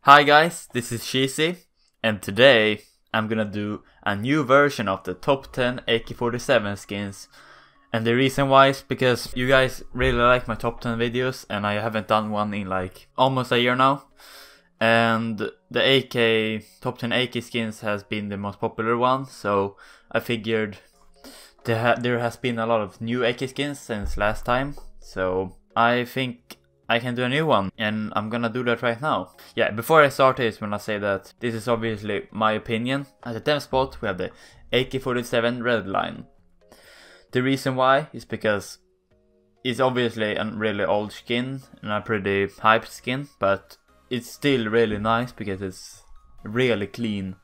Hi guys, this is Cheezy, and today I'm gonna do a new version of the top 10 AK-47 skins. And the reason why is because you guys really like my top 10 videos, and I haven't done one in like almost a year now. And the top 10 AK skins has been the most popular one, so I figured there has been a lot of new AK skins since last time. So I think I can do a new one, and I'm gonna do that right now. Yeah, before I start this, when I say that this is obviously my opinion. At the 10th spot we have the AK-47 Red Line. The reason why is because it's obviously a really old skin and a pretty hyped skin, but it's still really nice because it's really clean.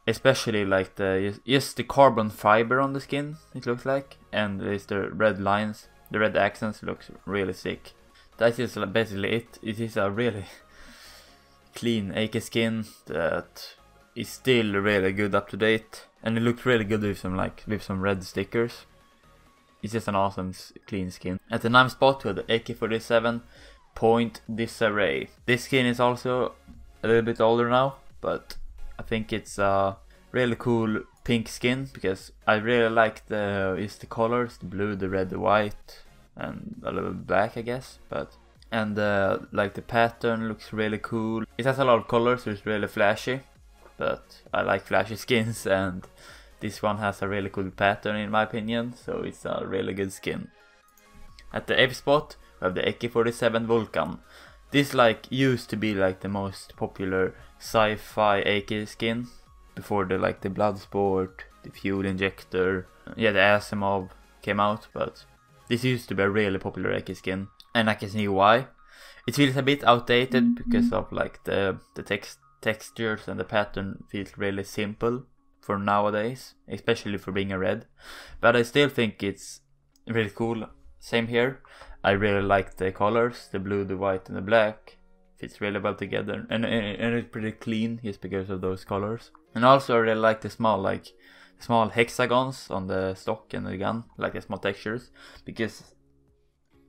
Especially like just the carbon fiber on the skin, it looks like, and there's the red lines, the red accents looks really sick. That is basically it. It is a really clean AK skin that is still really good, up to date, and it looks really good with some red stickers. It's just an awesome clean skin. At the 9th spot we have the AK-47 Point Disarray. This skin is also a little bit older now, but I think it's a really cool pink skin because I really like the colors, the blue, the red, the white, and a little black, I guess. And like the pattern looks really cool. It has a lot of colors, so it's really flashy, but I like flashy skins, and this one has a really cool pattern in my opinion, so it's a really good skin. At the 8th spot we have the AK-47 Vulcan. This used to be like the most popular sci-fi AK skin before the Bloodsport, the fuel injector, yeah, the Asimov came out, but this used to be a really popular AK skin, and I can see why. It feels a bit outdated because of the textures, and the pattern feels really simple for nowadays, especially for being a red. But I still think it's really cool. Same here. I really like the colors, the blue, the white, and the black. Fits really well together, and it's pretty clean just because of those colors. And also I really like the small hexagons on the stock and the gun, like the small textures, because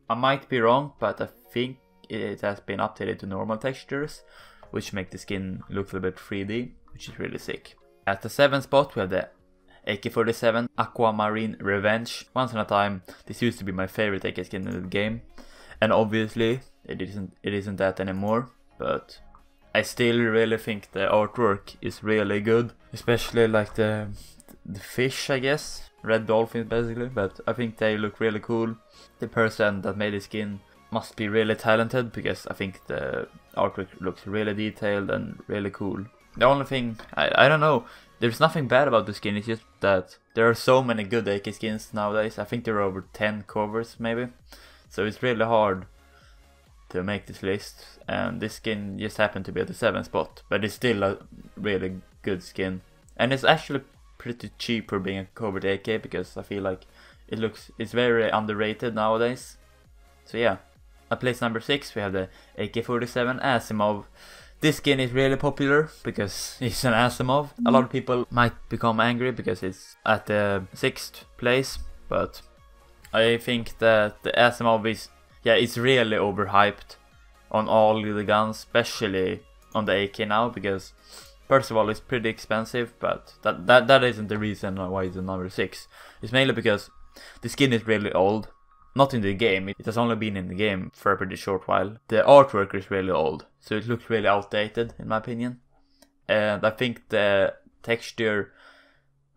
I might be wrong, but I think it has been updated to normal textures, which make the skin look a little bit 3D, which is really sick. At the 7th spot we have the AK-47 Aquamarine Revenge. Once on a time this used to be my favorite AK skin in the game, and obviously it isn't that anymore, but I still really think the artwork is really good, especially like the fish, I guess, red dolphins basically, but I think they look really cool. The person that made the skin must be really talented, because I think the artwork looks really detailed and really cool. The only thing, I don't know, there's nothing bad about the skin, it's just that there are so many good AK skins nowadays. I think there are over 10 covers maybe, so it's really hard to make this list, and this skin just happened to be at the 7th spot, but it's still a really good skin, and it's actually pretty cheap for being a covert AK, because I feel like it's very underrated nowadays. So yeah. At place number 6 we have the AK-47 Asimov. This skin is really popular because it's an Asimov. A lot of people might become angry because it's at the 6th place, but I think that the Asimov is, yeah, it's really overhyped on all the guns, especially on the AK now, because first of all it's pretty expensive, but that isn't the reason why it's number 6. It's mainly because the skin is really old. Not in the game, it has only been in the game for a pretty short while. The artwork is really old, so it looks really outdated in my opinion. And I think the texture,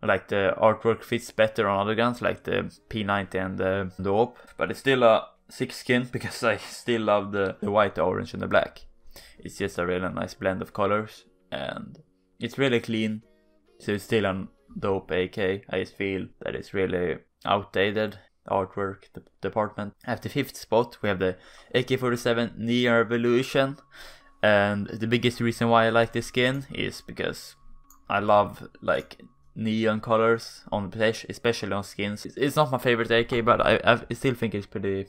like the artwork, fits better on other guns like the P90 and the AWP. But it's still a 6 skin because I still love the white, the orange, and the black. It's just a really nice blend of colors, and it's really clean, so it's still a dope AK. I just feel that it's really outdated, artwork department. At the 5th spot we have the AK-47 Neon Revolution, and the biggest reason why I like this skin is because I love neon colors on especially on skins. It's not my favorite AK, but I still think it's pretty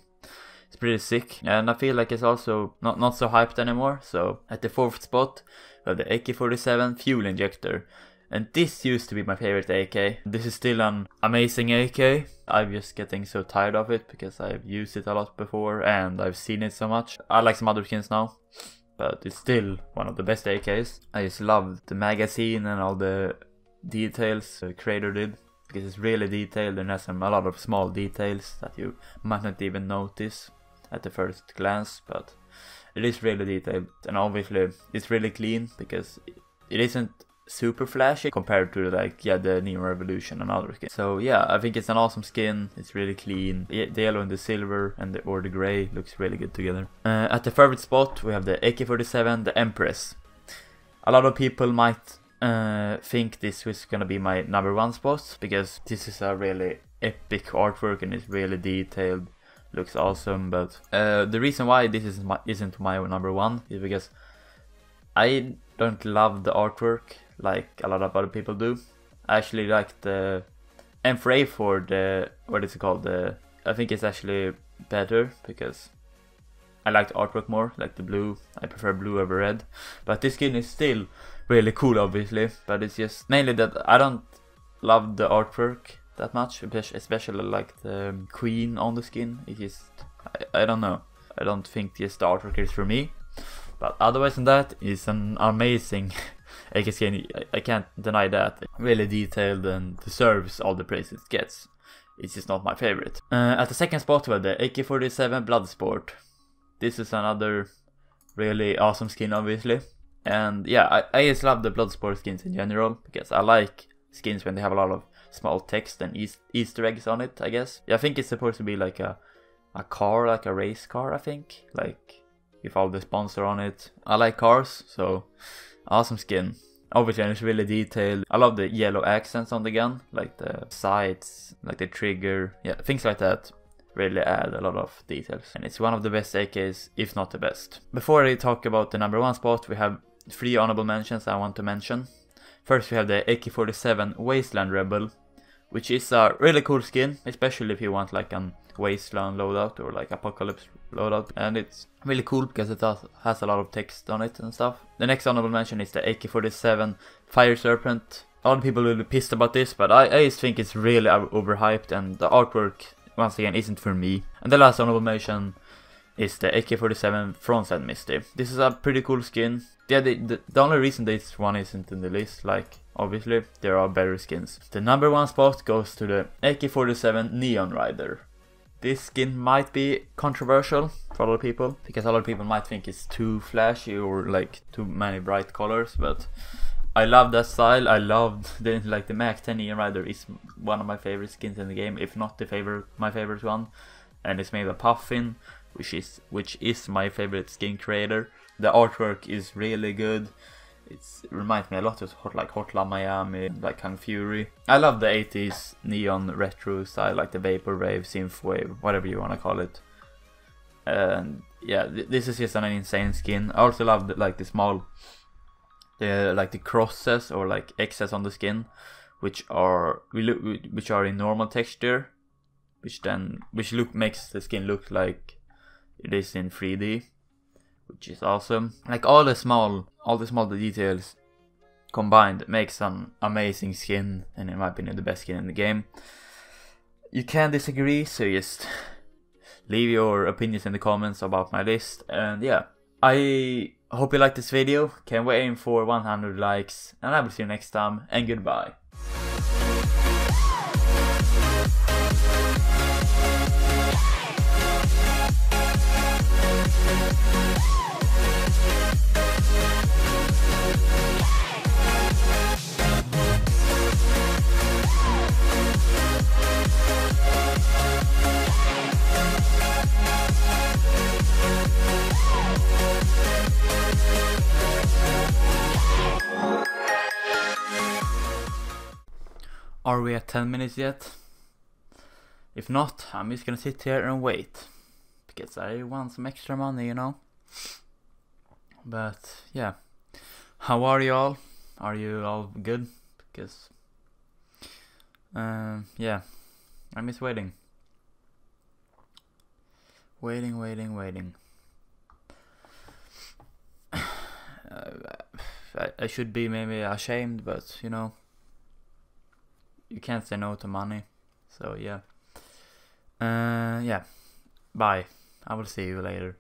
sick, and I feel like it's also not so hyped anymore. So at the 4th spot we have the AK-47 Fuel Injector. And this used to be my favorite AK. This is still an amazing AK. I'm just getting so tired of it because I've used it a lot before and I've seen it so much. I like some other skins now. but it's still one of the best AKs. I just love the magazine and all the details the creator did, because it's really detailed and has a lot of small details that you might not even notice at the first glance, but it is really detailed. And obviously it's really clean, because it isn't super flashy compared to like the Neon Revolution and other skins. So yeah, I think it's an awesome skin. It's really clean. The yellow and the silver and the gray looks really good together. At the favorite spot we have the AK-47, the Empress. A lot of people might think this was gonna be my #1 spot, because this is a really epic artwork and it's really detailed, looks awesome. But the reason why this isn't my #1 is because I don't love the artwork like a lot of other people do. I actually like the M4A for the, what is it called, I think it's actually better, because I like the artwork more, like the blue. I prefer blue over red. But this skin is still really cool, obviously, but it's just mainly that I don't love the artwork that much, especially like the queen on the skin. It just, I don't know, I don't think just the artwork is for me. But otherwise than that, it's an amazing AK skin, I can't deny that. Really detailed and deserves all the praise it gets. It's just not my favorite. At the second spot we have the AK-47 Bloodsport. This is another really awesome skin, obviously. And yeah, I just love the Bloodsport skins in general, because I like skins when they have a lot of small text and Easter eggs on it, I guess. Yeah, I think it's supposed to be like a car, like a race car, I think. Like, with all the sponsor on it. I like cars, so awesome skin. Obviously it's really detailed. I love the yellow accents on the gun, like the sights, like the trigger, yeah, things like that really add a lot of details. And it's one of the best AKs, if not the best. Before I talk about the #1 spot, we have 3 honorable mentions I want to mention. First we have the AK-47 Wasteland Rebel, which is a really cool skin, especially if you want like an Wasteland loadout or like Apocalypse loadout, and it's really cool because it has a lot of text on it and stuff. The next honorable mention is the AK-47 Fire Serpent. A lot of people will be pissed about this, but I just think it's really overhyped, and the artwork once again isn't for me. And the last honorable mention is the AK-47 Frontside Misty. This is a pretty cool skin. Yeah, the only reason this one isn't in the list, like, obviously, there are better skins. The #1 spot goes to the AK-47 Neon Rider. This skin might be controversial for a lot of people, because a lot of people might think it's too flashy or like too many bright colors, but I love that style. I love the Mac-10 Neon Rider is one of my favorite skins in the game, if not my favorite one. And it's made by Puffin, which is my favorite skin creator. The artwork is really good. It reminds me a lot of Hotline Miami, like Kung Fury. I love the 80s neon retro style, like the Vaporwave, Synthwave, whatever you want to call it. And yeah, this is just an insane skin. I also love the small, the crosses or like X's on the skin, which are in normal texture, which makes the skin look like it is in 3D. Which is awesome. Like all the small details combined makes an amazing skin, and in my opinion the best skin in the game. You can disagree, so just leave your opinions in the comments about my list. And yeah, I hope you liked this video. Can we aim for 100 likes, and I will see you next time, and goodbye. Are we at 10 minutes yet? If not, I'm just gonna sit here and wait, because I want some extra money, you know. But yeah, how are you all? Are you all good? Because yeah, I miss waiting. Waiting. I should be maybe ashamed, but you know, you can't say no to money. So yeah. Yeah. Bye. I will see you later.